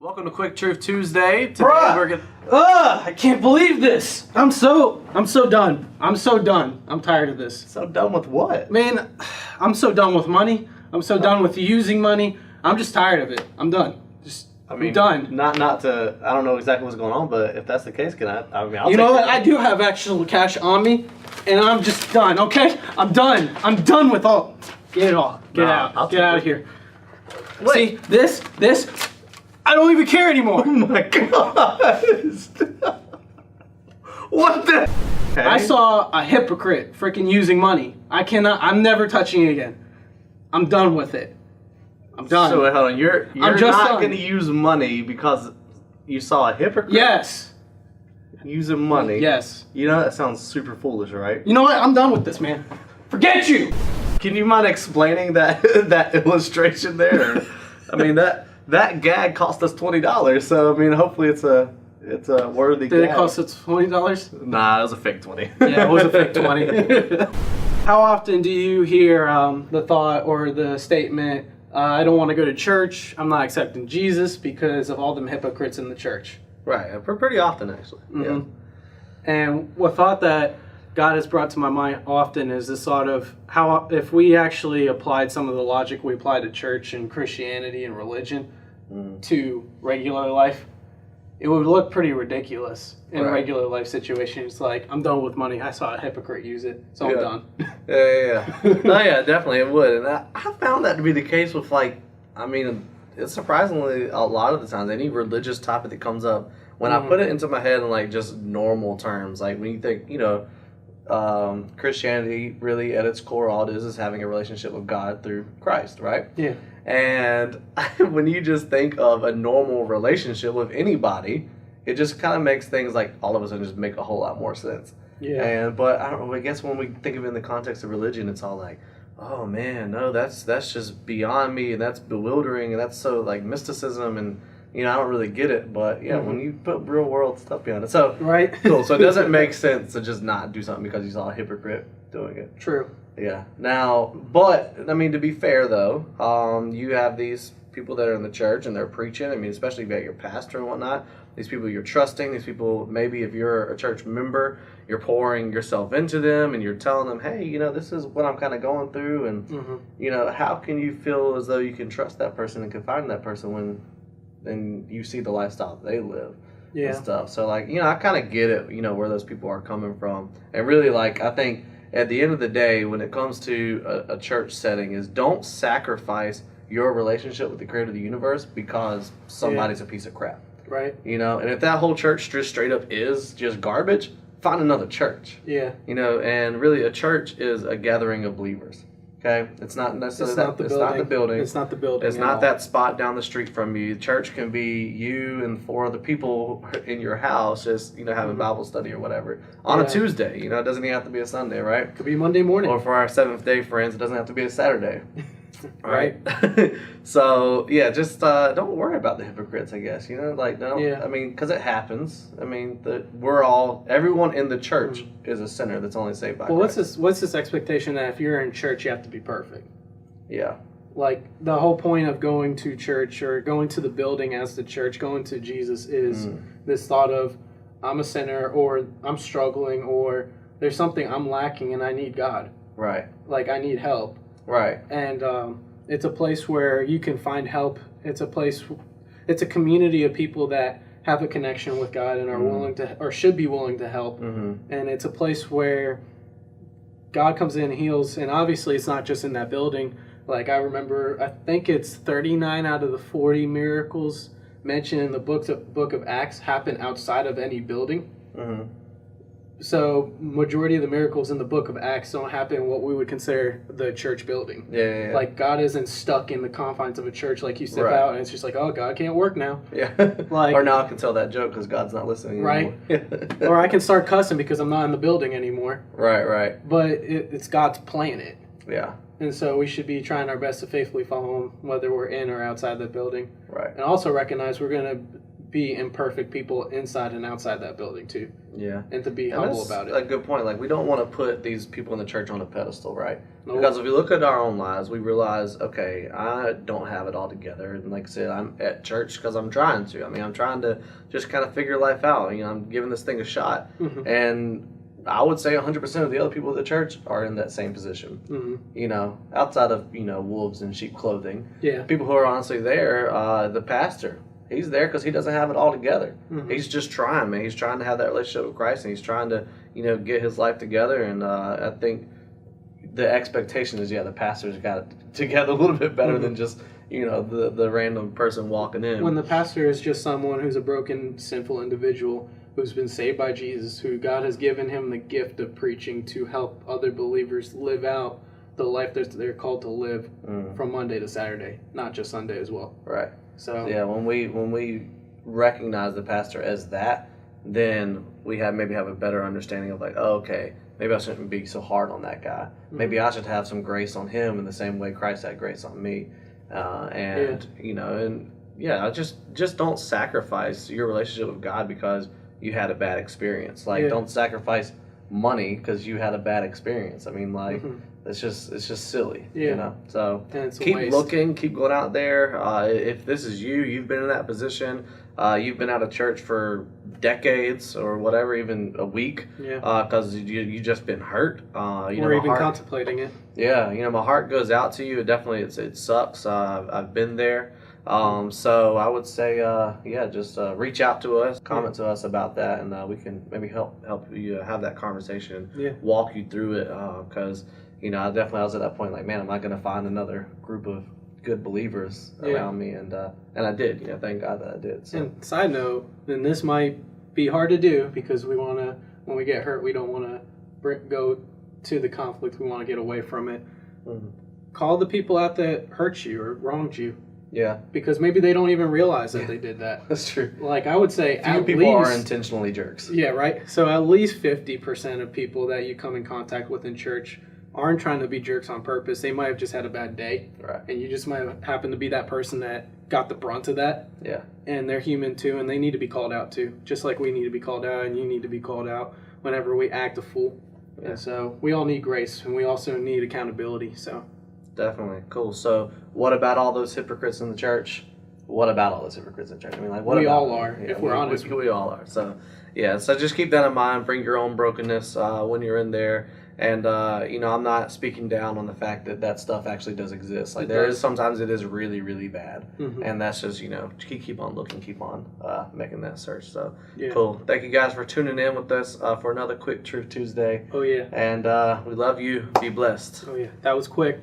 Welcome to Quick Truth Tuesday. Today Bruh! I can't believe this. I'm so done. I'm so done. I'm tired of this. So done with what? Man, I'm so done with money. I'm so done with using money. I'm just tired of it. I'm done. I'm done. Not to. I don't know exactly what's going on, but if that's the case, can I? I mean, I'll You take know what? it. I do have actual cash on me, and I'm just done. Okay? I'm done. I'm done with all. Get it all. Get out. Get out of here. See this. I don't even care anymore. Oh my god! What the? Okay. I saw a hypocrite freaking using money. I'm never touching it again. I'm done with it. I'm done. So wait, hold on. You're just not done. going to use money because you saw a hypocrite? Yes. Using money? Yes. You know that sounds super foolish, right? You know what? I'm done with this, man. Forget you. Can you mind explaining that that illustration there? I mean that gag cost us $20, so I mean hopefully it's a worthy gag. Did it cost us $20? Nah, it was a fake 20. Yeah, it was a fake 20. How often do you hear the thought or the statement, I don't want to go to church, I'm not accepting Jesus because of all them hypocrites in the church? Right, pretty often actually. Mm-hmm. Yeah. And what thought that God has brought to my mind often is this thought of how if we actually applied some of the logic we apply to church and Christianity and religion to regular life, it would look pretty ridiculous in regular life situations. Like, I'm done with money. I saw a hypocrite use it, so I'm done. Yeah. Oh yeah, definitely it would. And I found that to be the case with it's surprisingly a lot of the times any religious topic that comes up, when I put it into my head in like just normal terms, like when you think, Christianity really at its core all it is having a relationship with God through Christ, right? Yeah. And when you just think of a normal relationship with anybody, it just kind of makes things like all of a sudden just make a whole lot more sense. Yeah. But I don't know, I guess when we think of it in the context of religion, it's all like, oh man, no, that's just beyond me, and that's bewildering, and that's so like mysticism, and I don't really get it. But yeah, when you put real world stuff behind it, so Right. cool. So it doesn't make sense to just not do something because you saw a hypocrite doing it. True. Yeah. Now, but I mean, to be fair though, you have these people that are in the church and they're preaching. I mean, especially if you got your pastor and whatnot. These people you're trusting. These people, maybe if you're a church member, you're pouring yourself into them and you're telling them, hey, this is what I'm kind of going through, and how can you feel as though you can trust that person and confide in that person when then you see the lifestyle that they live and stuff. So like, I kind of get it, where those people are coming from, and really like I think. At the end of the day, when it comes to a church setting, is don't sacrifice your relationship with the creator of the universe because somebody's a piece of crap. Right. And if that whole church just straight up is just garbage, find another church. Yeah. And really a church is a gathering of believers. Okay? It's not necessarily It's not the building. It's not the building. It's not that spot down the street from you. Church can be you and 4 other people in your house just, having Bible study or whatever. On a Tuesday, it doesn't even have to be a Sunday, right? Could be Monday morning. Or for our Seventh Day friends, it doesn't have to be a Saturday. Right. So, yeah, just don't worry about the hypocrites, I guess. No. Yeah. I mean, because it happens. I mean, everyone in the church is a sinner that's only saved by Christ. What's this expectation that if you're in church, you have to be perfect? Yeah. Like, the whole point of going to church or going to the building as the church, going to Jesus is this thought of, I'm a sinner, or I'm struggling, or there's something I'm lacking and I need God. Right. Like, I need help. Right. And it's a place where you can find help. It's a community of people that have a connection with God and are willing to, or should be willing to help. And it's a place where God comes in and heals. And obviously it's not just in that building. Like, I remember, I think it's 39 out of the 40 miracles mentioned in the book of Acts happen outside of any building. So majority of the miracles in the book of Acts don't happen in what we would consider the church building. Yeah. Like, God isn't stuck in the confines of a church. Like, you step out and it's just like, oh, God can't work now. Yeah. Like, or now I can tell that joke because God's not listening anymore. Right. Or I can start cussing because I'm not in the building anymore. Right. But it's God's planet. Yeah. And so we should be trying our best to faithfully follow him, whether we're in or outside the building. Right. And also recognize we're going to be imperfect people inside and outside that building too. Yeah. And to be And humble that's about it. a good point. Like, we don't want to put these people in the church on a pedestal, right? Nope. Because if we look at our own lives, we realize, okay, I don't have it all together. And like I said, I'm at church because I'm trying to. I mean, I'm trying to just kind of figure life out. You know, I'm giving this thing a shot. Mm-hmm. And I would say 100% of the other people at the church are in that same position. Mm-hmm. You know, outside of, you know, wolves in sheep clothing. Yeah. People who are honestly there, the pastor, he's there because he doesn't have it all together. Mm-hmm. He's just trying, man. He's trying to have that relationship with Christ, and he's trying to, you know, get his life together. And I think the expectation is, the pastor's got it together a little bit better Mm-hmm. than just, you know, the random person walking in. When the pastor is just someone who's a broken, sinful individual who's been saved by Jesus, who God has given him the gift of preaching to help other believers live out the life that they're called to live from Monday to Saturday, not just Sunday as well. Right. So yeah, when we recognize the pastor as that, then we maybe have a better understanding of like, oh, okay, maybe I shouldn't be so hard on that guy. Maybe I should have some grace on him in the same way Christ had grace on me. You know, and just don't sacrifice your relationship with God because you had a bad experience. Like, don't sacrifice money because you had a bad experience. I mean, like, it's just silly, you know? So keep looking, keep going out there. If this is you've been in that position, you've been out of church for decades or whatever, even a week, because you just been hurt. Or even contemplating it. Yeah, you know, my heart goes out to you. Definitely, it sucks. I've been there. So I would say, just reach out to us, comment to us about that, and we can maybe help you have that conversation, walk you through it. Because you know, I was at that point like, man, am I going to find another group of good believers around me? And I did. You know, thank God that I did. So. And side note, then this might be hard to do because we want to, when we get hurt, we don't want to go to the conflict. We want to get away from it. Call the people out that hurt you or wronged you. Yeah. Because maybe they don't even realize that they did that. That's true. Like, I would say few people are intentionally jerks. Yeah, right? So at least 50% of people that you come in contact with in church aren't trying to be jerks on purpose. They might have just had a bad day. Right. And you just might have happened to be that person that got the brunt of that. Yeah. And they're human too, and they need to be called out too. Just like we need to be called out, and you need to be called out whenever we act a fool. Yeah. And so we all need grace, and we also need accountability. So definitely. Cool. So what about all those hypocrites in the church? What about all those hypocrites in church? I mean, like, what we about all are, if we're honest. We all are. So, so just keep that in mind. Bring your own brokenness when you're in there. And, you know, I'm not speaking down on the fact that stuff actually does exist. Like, sometimes it is really, really bad. And that's just, you know, keep on looking, keep on making that search. So, cool. Thank you guys for tuning in with us for another Quick Truth Tuesday. Oh, yeah. And we love you. Be blessed. Oh, yeah. That was quick.